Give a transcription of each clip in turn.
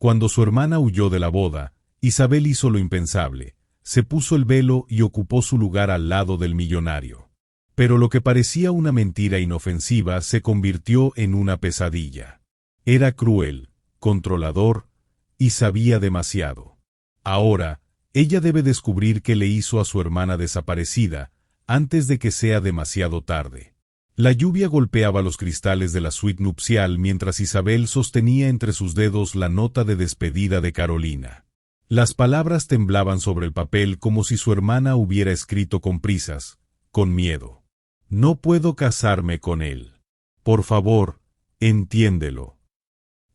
Cuando su hermana huyó de la boda, Isabel hizo lo impensable, se puso el velo y ocupó su lugar al lado del millonario. Pero lo que parecía una mentira inofensiva se convirtió en una pesadilla. Era cruel, controlador, y sabía demasiado. Ahora, ella debe descubrir qué le hizo a su hermana desaparecida, antes de que sea demasiado tarde. La lluvia golpeaba los cristales de la suite nupcial mientras Isabel sostenía entre sus dedos la nota de despedida de Carolina. Las palabras temblaban sobre el papel como si su hermana hubiera escrito con prisas, con miedo. No puedo casarme con él. Por favor, entiéndelo.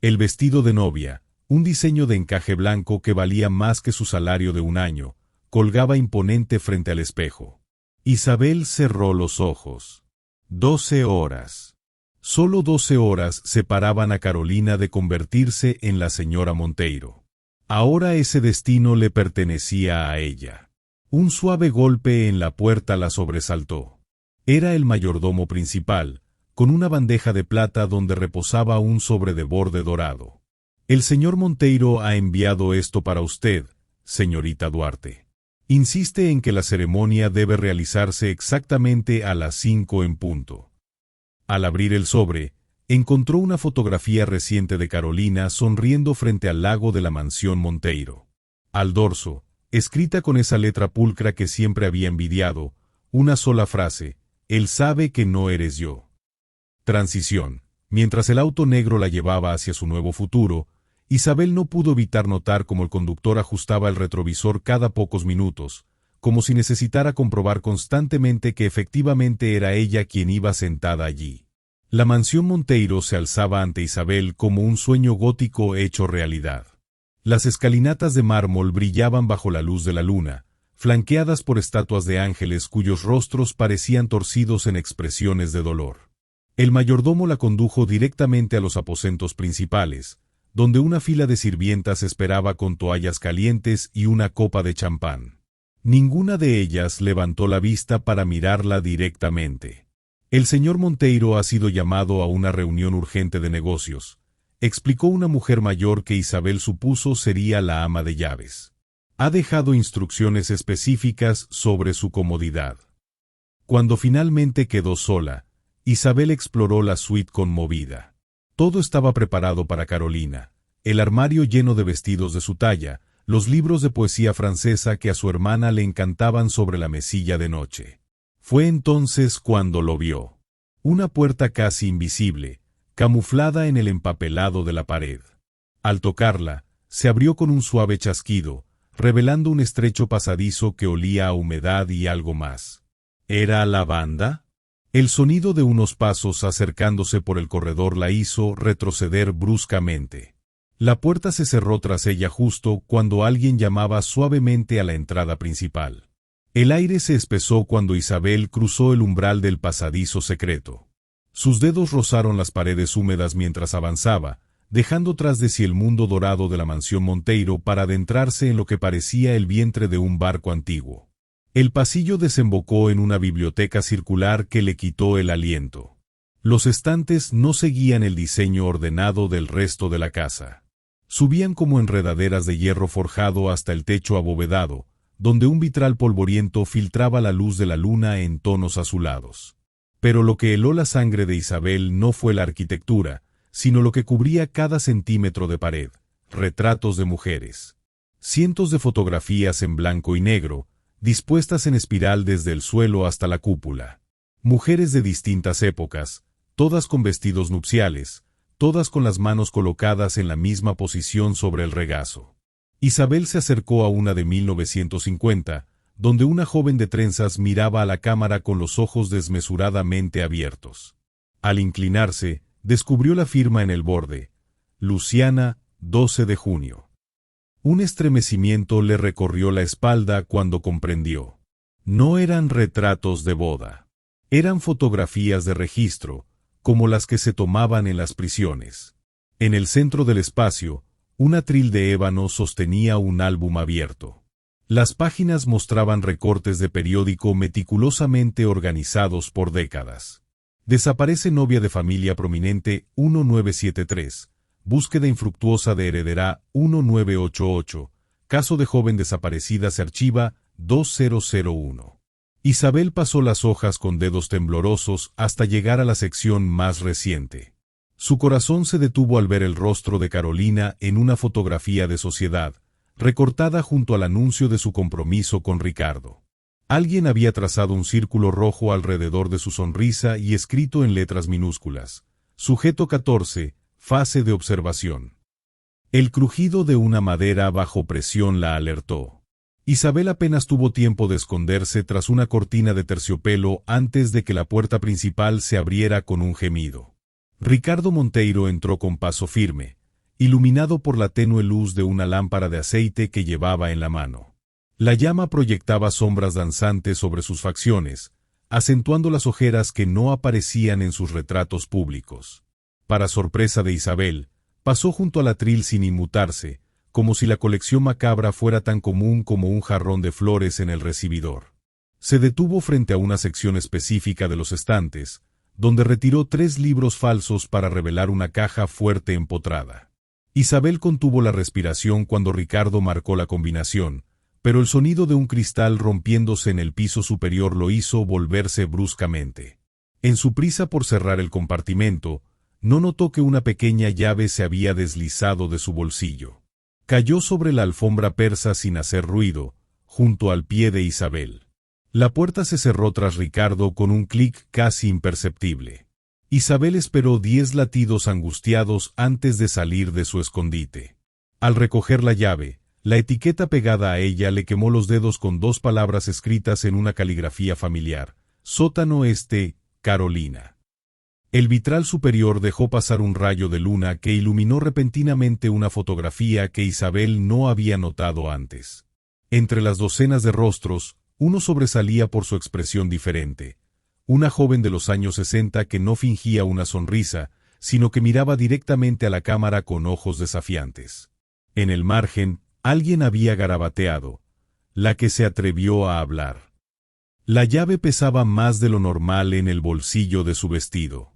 El vestido de novia, un diseño de encaje blanco que valía más que su salario de un año, colgaba imponente frente al espejo. Isabel cerró los ojos. 12 horas. Solo 12 horas separaban a Carolina de convertirse en la señora Monteiro. Ahora ese destino le pertenecía a ella. Un suave golpe en la puerta la sobresaltó. Era el mayordomo principal, con una bandeja de plata donde reposaba un sobre de borde dorado. El señor Monteiro ha enviado esto para usted, señorita Duarte. Insiste en que la ceremonia debe realizarse exactamente a las 5 en punto. Al abrir el sobre, encontró una fotografía reciente de Carolina sonriendo frente al lago de la mansión Monteiro. Al dorso, escrita con esa letra pulcra que siempre había envidiado, una sola frase: él sabe que no eres yo. Transición. Mientras el auto negro la llevaba hacia su nuevo futuro, Isabel no pudo evitar notar cómo el conductor ajustaba el retrovisor cada pocos minutos, como si necesitara comprobar constantemente que efectivamente era ella quien iba sentada allí. La mansión Monteiro se alzaba ante Isabel como un sueño gótico hecho realidad. Las escalinatas de mármol brillaban bajo la luz de la luna, flanqueadas por estatuas de ángeles cuyos rostros parecían torcidos en expresiones de dolor. El mayordomo la condujo directamente a los aposentos principales, donde una fila de sirvientas esperaba con toallas calientes y una copa de champán. Ninguna de ellas levantó la vista para mirarla directamente. El señor Monteiro ha sido llamado a una reunión urgente de negocios, explicó una mujer mayor que Isabel supuso sería la ama de llaves. Ha dejado instrucciones específicas sobre su comodidad. Cuando finalmente quedó sola, Isabel exploró la suite conmovida. Todo estaba preparado para Carolina, el armario lleno de vestidos de su talla, los libros de poesía francesa que a su hermana le encantaban sobre la mesilla de noche. Fue entonces cuando lo vio. Una puerta casi invisible, camuflada en el empapelado de la pared. Al tocarla, se abrió con un suave chasquido, revelando un estrecho pasadizo que olía a humedad y algo más. ¿Era lavanda? El sonido de unos pasos acercándose por el corredor la hizo retroceder bruscamente. La puerta se cerró tras ella justo cuando alguien llamaba suavemente a la entrada principal. El aire se espesó cuando Isabel cruzó el umbral del pasadizo secreto. Sus dedos rozaron las paredes húmedas mientras avanzaba, dejando tras de sí el mundo dorado de la mansión Monteiro para adentrarse en lo que parecía el vientre de un barco antiguo. El pasillo desembocó en una biblioteca circular que le quitó el aliento. Los estantes no seguían el diseño ordenado del resto de la casa. Subían como enredaderas de hierro forjado hasta el techo abovedado, donde un vitral polvoriento filtraba la luz de la luna en tonos azulados. Pero lo que heló la sangre de Isabel no fue la arquitectura, sino lo que cubría cada centímetro de pared: retratos de mujeres. Cientos de fotografías en blanco y negro, dispuestas en espiral desde el suelo hasta la cúpula. Mujeres de distintas épocas, todas con vestidos nupciales, todas con las manos colocadas en la misma posición sobre el regazo. Isabel se acercó a una de 1950, donde una joven de trenzas miraba a la cámara con los ojos desmesuradamente abiertos. Al inclinarse, descubrió la firma en el borde: Luciana, 12 de junio. Un estremecimiento le recorrió la espalda cuando comprendió. No eran retratos de boda. Eran fotografías de registro, como las que se tomaban en las prisiones. En el centro del espacio, un atril de ébano sostenía un álbum abierto. Las páginas mostraban recortes de periódico meticulosamente organizados por décadas. Desaparece novia de familia prominente 1973. búsqueda infructuosa de heredera 1988, caso de joven desaparecida se archiva 2001. Isabel pasó las hojas con dedos temblorosos hasta llegar a la sección más reciente. Su corazón se detuvo al ver el rostro de Carolina en una fotografía de sociedad, recortada junto al anuncio de su compromiso con Ricardo. Alguien había trazado un círculo rojo alrededor de su sonrisa y escrito en letras minúsculas: Sujeto 14, fase de observación. El crujido de una madera bajo presión la alertó. Isabel apenas tuvo tiempo de esconderse tras una cortina de terciopelo antes de que la puerta principal se abriera con un gemido. Ricardo Monteiro entró con paso firme, iluminado por la tenue luz de una lámpara de aceite que llevaba en la mano. La llama proyectaba sombras danzantes sobre sus facciones, acentuando las ojeras que no aparecían en sus retratos públicos. Para sorpresa de Isabel, pasó junto al atril sin inmutarse, como si la colección macabra fuera tan común como un jarrón de flores en el recibidor. Se detuvo frente a una sección específica de los estantes, donde retiró 3 libros falsos para revelar una caja fuerte empotrada. Isabel contuvo la respiración cuando Ricardo marcó la combinación, pero el sonido de un cristal rompiéndose en el piso superior lo hizo volverse bruscamente. En su prisa por cerrar el compartimento, no notó que una pequeña llave se había deslizado de su bolsillo. Cayó sobre la alfombra persa sin hacer ruido, junto al pie de Isabel. La puerta se cerró tras Ricardo con un clic casi imperceptible. Isabel esperó 10 latidos angustiados antes de salir de su escondite. Al recoger la llave, la etiqueta pegada a ella le quemó los dedos con 2 palabras escritas en una caligrafía familiar: Sótano Este, Carolina. El vitral superior dejó pasar un rayo de luna que iluminó repentinamente una fotografía que Isabel no había notado antes. Entre las docenas de rostros, uno sobresalía por su expresión diferente. Una joven de los años 60 que no fingía una sonrisa, sino que miraba directamente a la cámara con ojos desafiantes. En el margen, alguien había garabateado: la que se atrevió a hablar. La llave pesaba más de lo normal en el bolsillo de su vestido.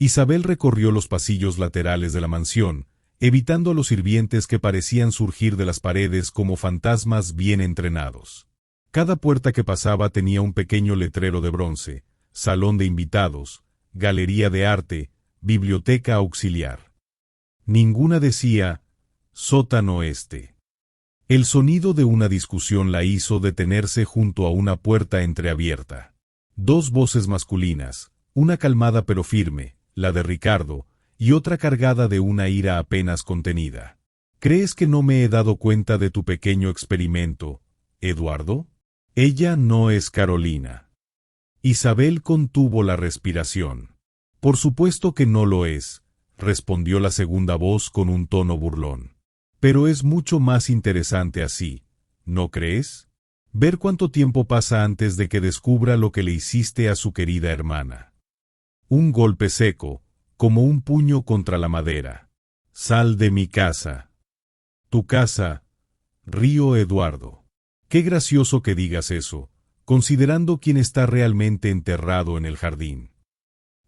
Isabel recorrió los pasillos laterales de la mansión, evitando a los sirvientes que parecían surgir de las paredes como fantasmas bien entrenados. Cada puerta que pasaba tenía un pequeño letrero de bronce: salón de invitados, galería de arte, biblioteca auxiliar. Ninguna decía sótano este. El sonido de una discusión la hizo detenerse junto a una puerta entreabierta. 2 voces masculinas, una calmada pero firme, la de Ricardo, y otra cargada de una ira apenas contenida. ¿Crees que no me he dado cuenta de tu pequeño experimento, Eduardo? Ella no es Carolina. Isabel contuvo la respiración. Por supuesto que no lo es, respondió la segunda voz con un tono burlón. Pero es mucho más interesante así, ¿no crees? Ver cuánto tiempo pasa antes de que descubra lo que le hiciste a su querida hermana. Un golpe seco, como un puño contra la madera. Sal de mi casa. Tu casa, río Eduardo. Qué gracioso que digas eso, considerando quién está realmente enterrado en el jardín.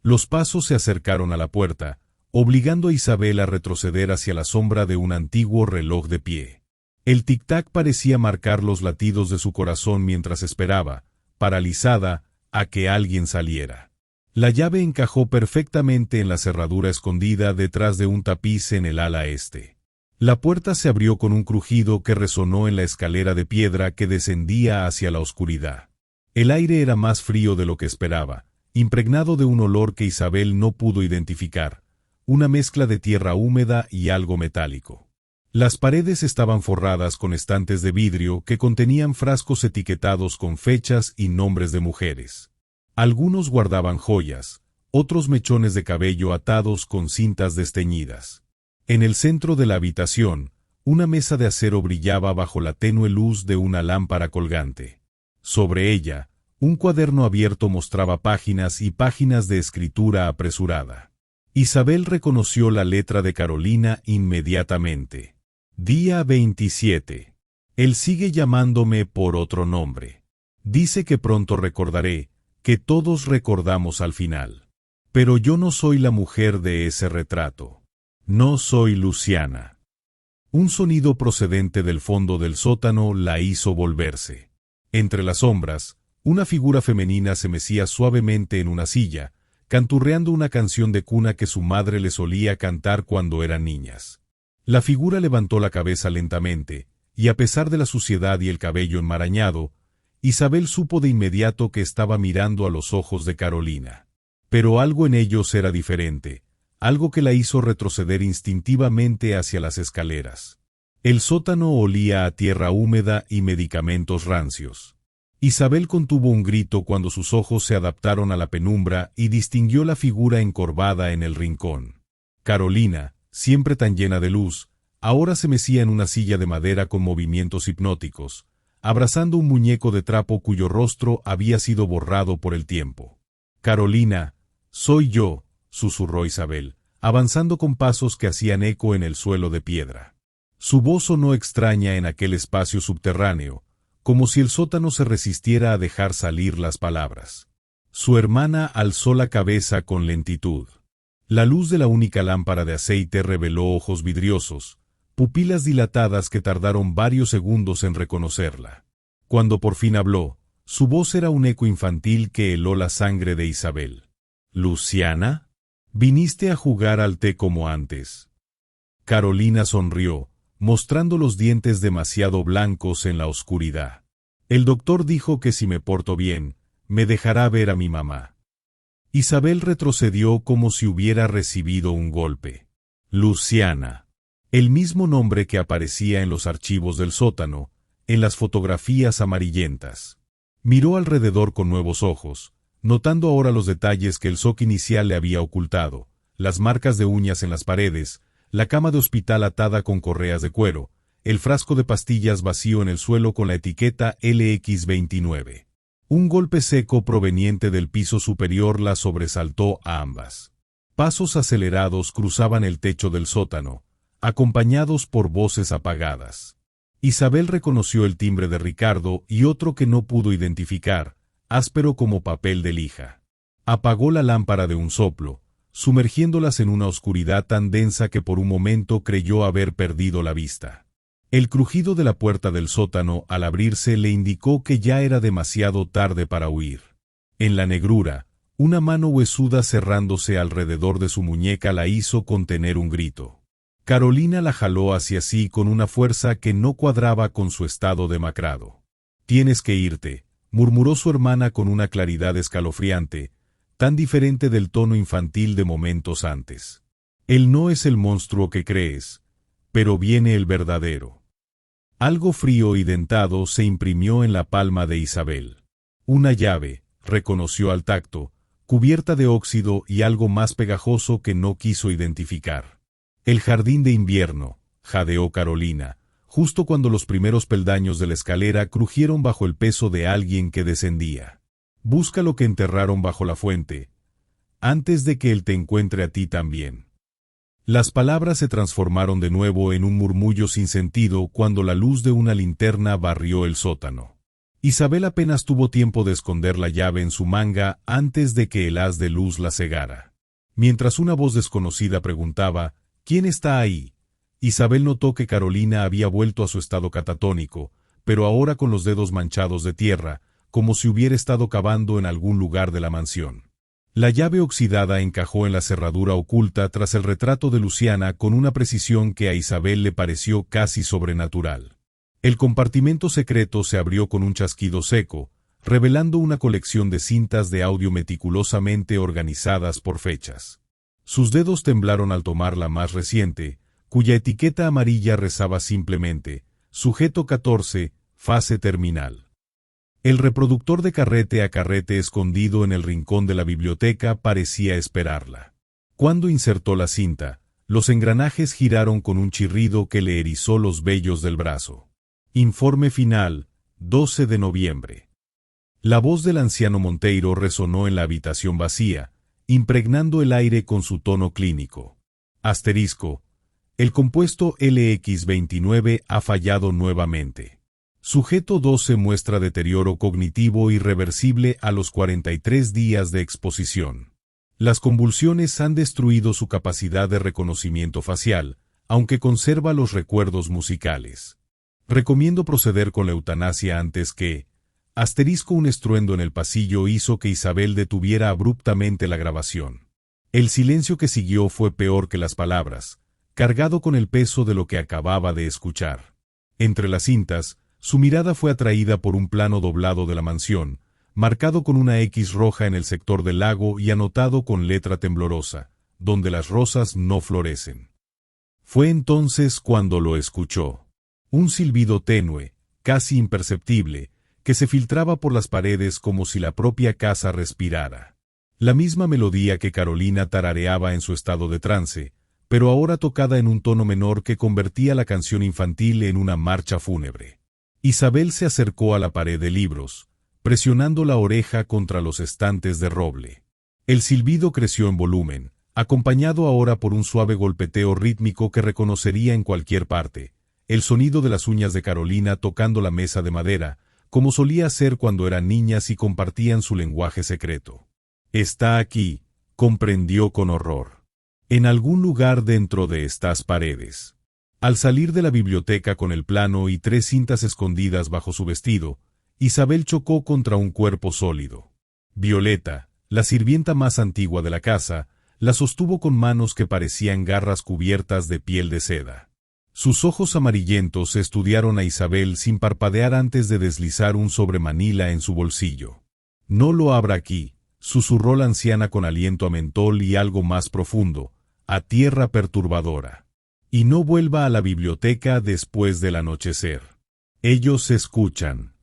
Los pasos se acercaron a la puerta, obligando a Isabel a retroceder hacia la sombra de un antiguo reloj de pie. El tic-tac parecía marcar los latidos de su corazón mientras esperaba, paralizada, a que alguien saliera. La llave encajó perfectamente en la cerradura escondida detrás de un tapiz en el ala este. La puerta se abrió con un crujido que resonó en la escalera de piedra que descendía hacia la oscuridad. El aire era más frío de lo que esperaba, impregnado de un olor que Isabel no pudo identificar, una mezcla de tierra húmeda y algo metálico. Las paredes estaban forradas con estantes de vidrio que contenían frascos etiquetados con fechas y nombres de mujeres. Algunos guardaban joyas, otros mechones de cabello atados con cintas desteñidas. En el centro de la habitación, una mesa de acero brillaba bajo la tenue luz de una lámpara colgante. Sobre ella, un cuaderno abierto mostraba páginas y páginas de escritura apresurada. Isabel reconoció la letra de Carolina inmediatamente. Día 27. Él sigue llamándome por otro nombre. Dice que pronto recordaré, que todos recordamos al final. Pero yo no soy la mujer de ese retrato. No soy Luciana. Un sonido procedente del fondo del sótano la hizo volverse. Entre las sombras, una figura femenina se mecía suavemente en una silla, canturreando una canción de cuna que su madre le solía cantar cuando eran niñas. La figura levantó la cabeza lentamente, y a pesar de la suciedad y el cabello enmarañado, Isabel supo de inmediato que estaba mirando a los ojos de Carolina. Pero algo en ellos era diferente, algo que la hizo retroceder instintivamente hacia las escaleras. El sótano olía a tierra húmeda y medicamentos rancios. Isabel contuvo un grito cuando sus ojos se adaptaron a la penumbra y distinguió la figura encorvada en el rincón. Carolina, siempre tan llena de luz, ahora se mecía en una silla de madera con movimientos hipnóticos, abrazando un muñeco de trapo cuyo rostro había sido borrado por el tiempo. «Carolina, soy yo», susurró Isabel, avanzando con pasos que hacían eco en el suelo de piedra. Su voz sonó extraña en aquel espacio subterráneo, como si el sótano se resistiera a dejar salir las palabras. Su hermana alzó la cabeza con lentitud. La luz de la única lámpara de aceite reveló ojos vidriosos, pupilas dilatadas que tardaron varios segundos en reconocerla. Cuando por fin habló, su voz era un eco infantil que heló la sangre de Isabel. «¿Luciana? ¿Viniste a jugar al té como antes?» Carolina sonrió, mostrando los dientes demasiado blancos en la oscuridad. «El doctor dijo que si me porto bien, me dejará ver a mi mamá». Isabel retrocedió como si hubiera recibido un golpe. «Luciana». El mismo nombre que aparecía en los archivos del sótano, en las fotografías amarillentas. Miró alrededor con nuevos ojos, notando ahora los detalles que el shock inicial le había ocultado, las marcas de uñas en las paredes, la cama de hospital atada con correas de cuero, el frasco de pastillas vacío en el suelo con la etiqueta LX29. Un golpe seco proveniente del piso superior la sobresaltó a ambas. Pasos acelerados cruzaban el techo del sótano, acompañados por voces apagadas. Isabel reconoció el timbre de Ricardo y otro que no pudo identificar, áspero como papel de lija. Apagó la lámpara de un soplo, sumergiéndolas en una oscuridad tan densa que por un momento creyó haber perdido la vista. El crujido de la puerta del sótano al abrirse le indicó que ya era demasiado tarde para huir. En la negrura, una mano huesuda cerrándose alrededor de su muñeca la hizo contener un grito. Carolina la jaló hacia sí con una fuerza que no cuadraba con su estado demacrado. «Tienes que irte», murmuró su hermana con una claridad escalofriante, tan diferente del tono infantil de momentos antes. «Él no es el monstruo que crees, pero viene el verdadero». Algo frío y dentado se imprimió en la palma de Isabel. Una llave, reconoció al tacto, cubierta de óxido y algo más pegajoso que no quiso identificar. «El jardín de invierno», jadeó Carolina, justo cuando los primeros peldaños de la escalera crujieron bajo el peso de alguien que descendía. «Busca lo que enterraron bajo la fuente, antes de que él te encuentre a ti también». Las palabras se transformaron de nuevo en un murmullo sin sentido cuando la luz de una linterna barrió el sótano. Isabel apenas tuvo tiempo de esconder la llave en su manga antes de que el haz de luz la cegara. Mientras una voz desconocida preguntaba, «¿Quién está ahí?», Isabel notó que Carolina había vuelto a su estado catatónico, pero ahora con los dedos manchados de tierra, como si hubiera estado cavando en algún lugar de la mansión. La llave oxidada encajó en la cerradura oculta tras el retrato de Luciana con una precisión que a Isabel le pareció casi sobrenatural. El compartimento secreto se abrió con un chasquido seco, revelando una colección de cintas de audio meticulosamente organizadas por fechas. Sus dedos temblaron al tomar la más reciente, cuya etiqueta amarilla rezaba simplemente, sujeto 14, fase terminal. El reproductor de carrete a carrete escondido en el rincón de la biblioteca parecía esperarla. Cuando insertó la cinta, los engranajes giraron con un chirrido que le erizó los vellos del brazo. Informe final, 12 de noviembre. La voz del anciano Monteiro resonó en la habitación vacía, impregnando el aire con su tono clínico. Asterisco. El compuesto LX29 ha fallado nuevamente. Sujeto 12 muestra deterioro cognitivo irreversible a los 43 días de exposición. Las convulsiones han destruido su capacidad de reconocimiento facial, aunque conserva los recuerdos musicales. Recomiendo proceder con la eutanasia antes que... Un estruendo en el pasillo hizo que Isabel detuviera abruptamente la grabación. El silencio que siguió fue peor que las palabras, cargado con el peso de lo que acababa de escuchar. Entre las cintas, su mirada fue atraída por un plano doblado de la mansión, marcado con una X roja en el sector del lago y anotado con letra temblorosa, donde las rosas no florecen. Fue entonces cuando lo escuchó. Un silbido tenue, casi imperceptible, que se filtraba por las paredes como si la propia casa respirara. La misma melodía que Carolina tarareaba en su estado de trance, pero ahora tocada en un tono menor que convertía la canción infantil en una marcha fúnebre. Isabel se acercó a la pared de libros, presionando la oreja contra los estantes de roble. El silbido creció en volumen, acompañado ahora por un suave golpeteo rítmico que reconocería en cualquier parte, el sonido de las uñas de Carolina tocando la mesa de madera, como solía hacer cuando eran niñas y compartían su lenguaje secreto. «Está aquí», comprendió con horror. «En algún lugar dentro de estas paredes». Al salir de la biblioteca con el plano y 3 cintas escondidas bajo su vestido, Isabel chocó contra un cuerpo sólido. Violeta, la sirvienta más antigua de la casa, la sostuvo con manos que parecían garras cubiertas de piel de seda. Sus ojos amarillentos estudiaron a Isabel sin parpadear antes de deslizar un sobremanila en su bolsillo. «No lo abra aquí», susurró la anciana con aliento a mentol y algo más profundo, a tierra perturbadora. «Y no vuelva a la biblioteca después del anochecer. Ellos escuchan».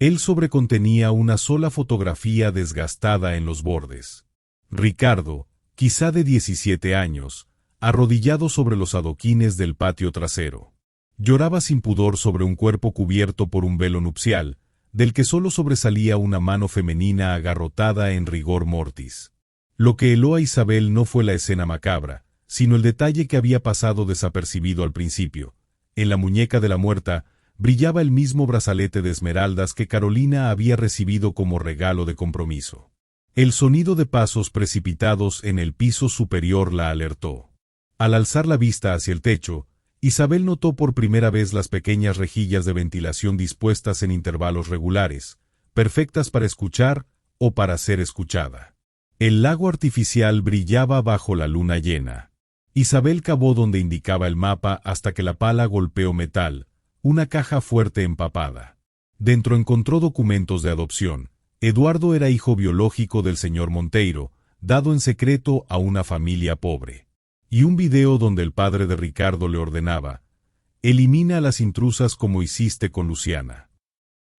Él sobrecontenía una sola fotografía desgastada en los bordes. Ricardo, quizá de 17 años, arrodillado sobre los adoquines del patio trasero. Lloraba sin pudor sobre un cuerpo cubierto por un velo nupcial, del que solo sobresalía una mano femenina agarrotada en rigor mortis. Lo que heló a Isabel no fue la escena macabra, sino el detalle que había pasado desapercibido al principio. En la muñeca de la muerta brillaba el mismo brazalete de esmeraldas que Carolina había recibido como regalo de compromiso. El sonido de pasos precipitados en el piso superior la alertó. Al alzar la vista hacia el techo, Isabel notó por primera vez las pequeñas rejillas de ventilación dispuestas en intervalos regulares, perfectas para escuchar o para ser escuchada. El lago artificial brillaba bajo la luna llena. Isabel cavó donde indicaba el mapa hasta que la pala golpeó metal, una caja fuerte empapada. Dentro encontró documentos de adopción. Eduardo era hijo biológico del señor Monteiro, dado en secreto a una familia pobre. Y un video donde el padre de Ricardo le ordenaba: «Elimina a las intrusas como hiciste con Luciana».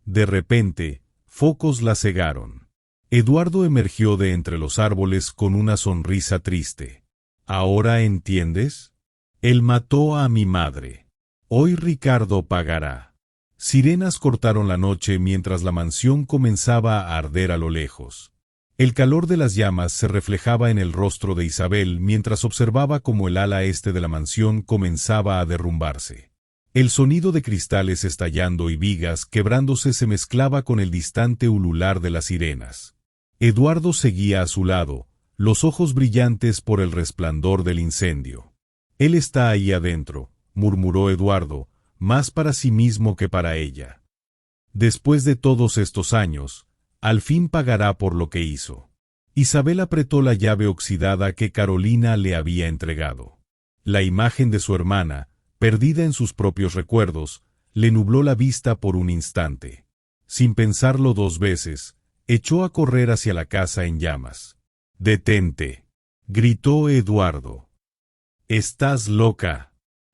De repente, focos la cegaron. Eduardo emergió de entre los árboles con una sonrisa triste. «¿Ahora entiendes? Él mató a mi madre. Hoy Ricardo pagará». Sirenas cortaron la noche mientras la mansión comenzaba a arder a lo lejos. El calor de las llamas se reflejaba en el rostro de Isabel mientras observaba cómo el ala este de la mansión comenzaba a derrumbarse. El sonido de cristales estallando y vigas quebrándose se mezclaba con el distante ulular de las sirenas. Eduardo seguía a su lado, los ojos brillantes por el resplandor del incendio. «Él está ahí adentro», murmuró Eduardo, más para sí mismo que para ella. «Después de todos estos años, al fin pagará por lo que hizo». Isabel apretó la llave oxidada que Carolina le había entregado. La imagen de su hermana, perdida en sus propios recuerdos, le nubló la vista por un instante. Sin pensarlo 2 veces, echó a correr hacia la casa en llamas. «¡Detente!», gritó Eduardo. «Estás loca».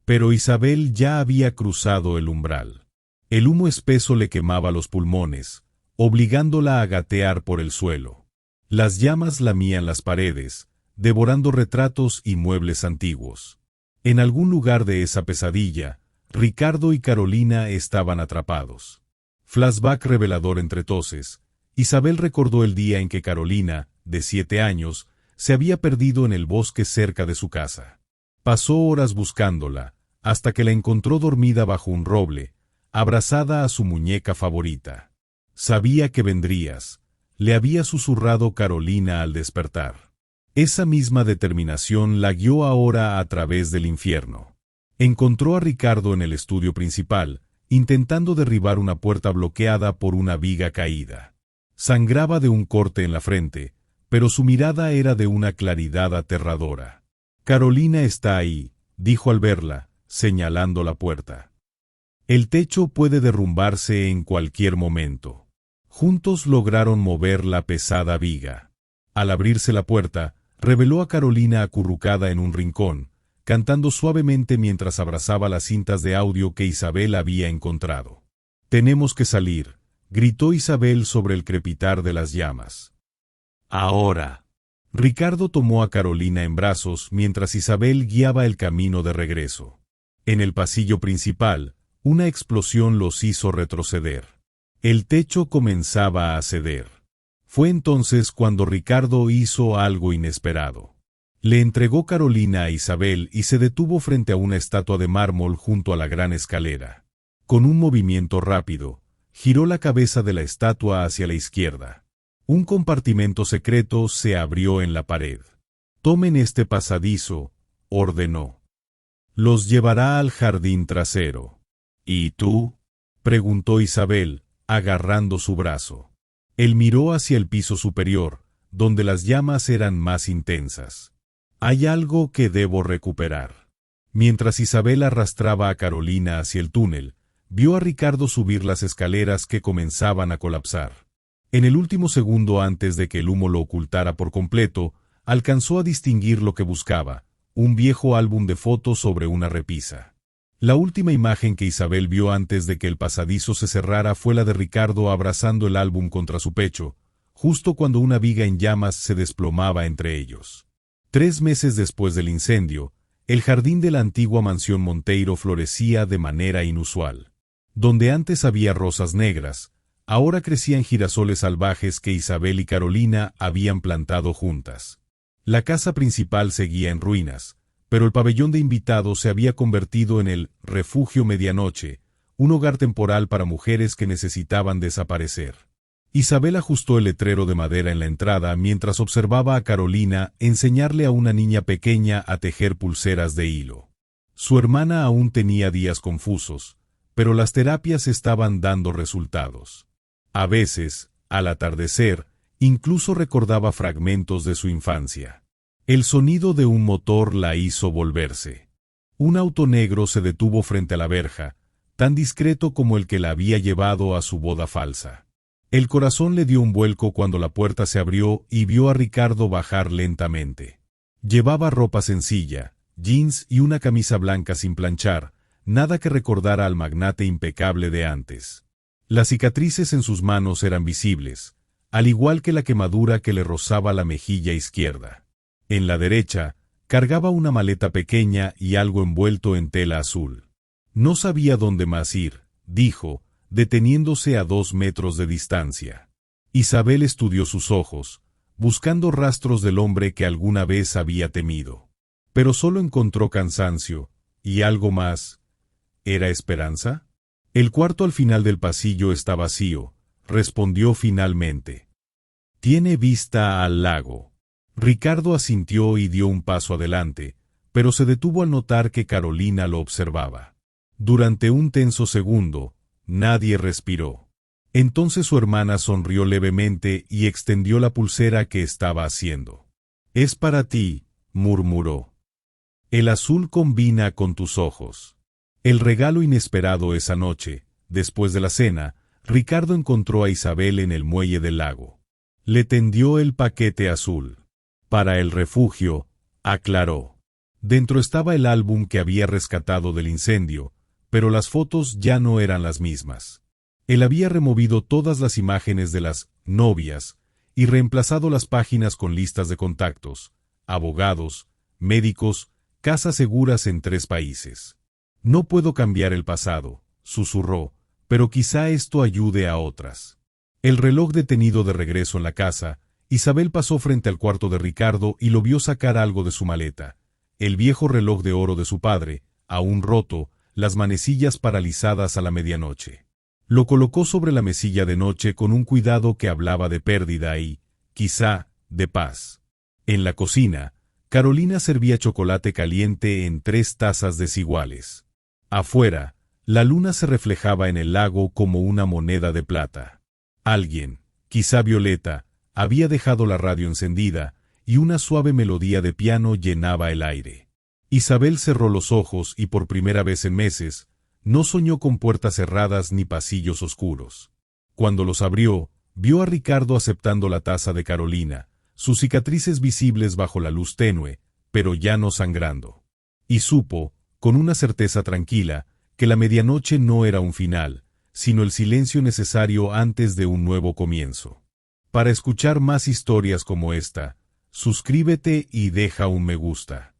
Pero Isabel ya había cruzado el umbral. El humo espeso le quemaba los pulmones, obligándola a gatear por el suelo. Las llamas lamían las paredes, devorando retratos y muebles antiguos. En algún lugar de esa pesadilla, Ricardo y Carolina estaban atrapados. Flashback revelador entre toses, Isabel recordó el día en que Carolina, de 7 años, se había perdido en el bosque cerca de su casa. Pasó horas buscándola, hasta que la encontró dormida bajo un roble, abrazada a su muñeca favorita. «Sabía que vendrías», le había susurrado Carolina al despertar. Esa misma determinación la guió ahora a través del infierno. Encontró a Ricardo en el estudio principal, intentando derribar una puerta bloqueada por una viga caída. Sangraba de un corte en la frente, pero su mirada era de una claridad aterradora. «Carolina está ahí», dijo al verla, señalando la puerta. «El techo puede derrumbarse en cualquier momento». Juntos lograron mover la pesada viga. Al abrirse la puerta, reveló a Carolina acurrucada en un rincón, cantando suavemente mientras abrazaba las cintas de audio que Isabel había encontrado. «Tenemos que salir», gritó Isabel sobre el crepitar de las llamas. «Ahora». Ricardo tomó a Carolina en brazos mientras Isabel guiaba el camino de regreso. En el pasillo principal, una explosión los hizo retroceder. El techo comenzaba a ceder. Fue entonces cuando Ricardo hizo algo inesperado. Le entregó Carolina a Isabel y se detuvo frente a una estatua de mármol junto a la gran escalera. Con un movimiento rápido, giró la cabeza de la estatua hacia la izquierda. Un compartimento secreto se abrió en la pared. «Tomen este pasadizo», ordenó. «Los llevará al jardín trasero». «¿Y tú?», preguntó Isabel, agarrando su brazo. Él miró hacia el piso superior, donde las llamas eran más intensas. «Hay algo que debo recuperar». Mientras Isabel arrastraba a Carolina hacia el túnel, vio a Ricardo subir las escaleras que comenzaban a colapsar. En el último segundo antes de que el humo lo ocultara por completo, alcanzó a distinguir lo que buscaba, un viejo álbum de fotos sobre una repisa. La última imagen que Isabel vio antes de que el pasadizo se cerrara fue la de Ricardo abrazando el álbum contra su pecho, justo cuando una viga en llamas se desplomaba entre ellos. 3 meses después del incendio, el jardín de la antigua mansión Monteiro florecía de manera inusual. Donde antes había rosas negras, ahora crecían girasoles salvajes que Isabel y Carolina habían plantado juntas. La casa principal seguía en ruinas, pero el pabellón de invitados se había convertido en el Refugio Medianoche, un hogar temporal para mujeres que necesitaban desaparecer. Isabel ajustó el letrero de madera en la entrada mientras observaba a Carolina enseñarle a una niña pequeña a tejer pulseras de hilo. Su hermana aún tenía días confusos, pero las terapias estaban dando resultados. A veces, al atardecer, incluso recordaba fragmentos de su infancia. El sonido de un motor la hizo volverse. Un auto negro se detuvo frente a la verja, tan discreto como el que la había llevado a su boda falsa. El corazón le dio un vuelco cuando la puerta se abrió y vio a Ricardo bajar lentamente. Llevaba ropa sencilla, jeans y una camisa blanca sin planchar, nada que recordara al magnate impecable de antes. Las cicatrices en sus manos eran visibles, al igual que la quemadura que le rozaba la mejilla izquierda. En la derecha, cargaba una maleta pequeña y algo envuelto en tela azul. No sabía dónde más ir, dijo, deteniéndose a 2 metros de distancia. Isabel estudió sus ojos, buscando rastros del hombre que alguna vez había temido. Pero solo encontró cansancio, y algo más. ¿Era esperanza? El cuarto al final del pasillo está vacío, respondió finalmente. Tiene vista al lago. Ricardo asintió y dio un paso adelante, pero se detuvo al notar que Carolina lo observaba. Durante un tenso segundo, nadie respiró. Entonces su hermana sonrió levemente y extendió la pulsera que estaba haciendo. «Es para ti», murmuró. «El azul combina con tus ojos». El regalo inesperado esa noche, después de la cena, Ricardo encontró a Isabel en el muelle del lago. Le tendió el paquete azul. «Para el refugio», aclaró. Dentro estaba el álbum que había rescatado del incendio, pero las fotos ya no eran las mismas. Él había removido todas las imágenes de las novias y reemplazado las páginas con listas de contactos, abogados, médicos, casas seguras en 3 países. «No puedo cambiar el pasado», susurró, «pero quizá esto ayude a otras». El reloj detenido de regreso en la casa, Isabel pasó frente al cuarto de Ricardo y lo vio sacar algo de su maleta. El viejo reloj de oro de su padre, aún roto, las manecillas paralizadas a la medianoche. Lo colocó sobre la mesilla de noche con un cuidado que hablaba de pérdida y, quizá, de paz. En la cocina, Carolina servía chocolate caliente en 3 tazas desiguales. Afuera, la luna se reflejaba en el lago como una moneda de plata. Alguien, quizá Violeta, había dejado la radio encendida, y una suave melodía de piano llenaba el aire. Isabel cerró los ojos y por primera vez en meses, no soñó con puertas cerradas ni pasillos oscuros. Cuando los abrió, vio a Ricardo aceptando la taza de Carolina, sus cicatrices visibles bajo la luz tenue, pero ya no sangrando. Y supo, con una certeza tranquila, que la medianoche no era un final, sino el silencio necesario antes de un nuevo comienzo. Para escuchar más historias como esta, suscríbete y deja un me gusta.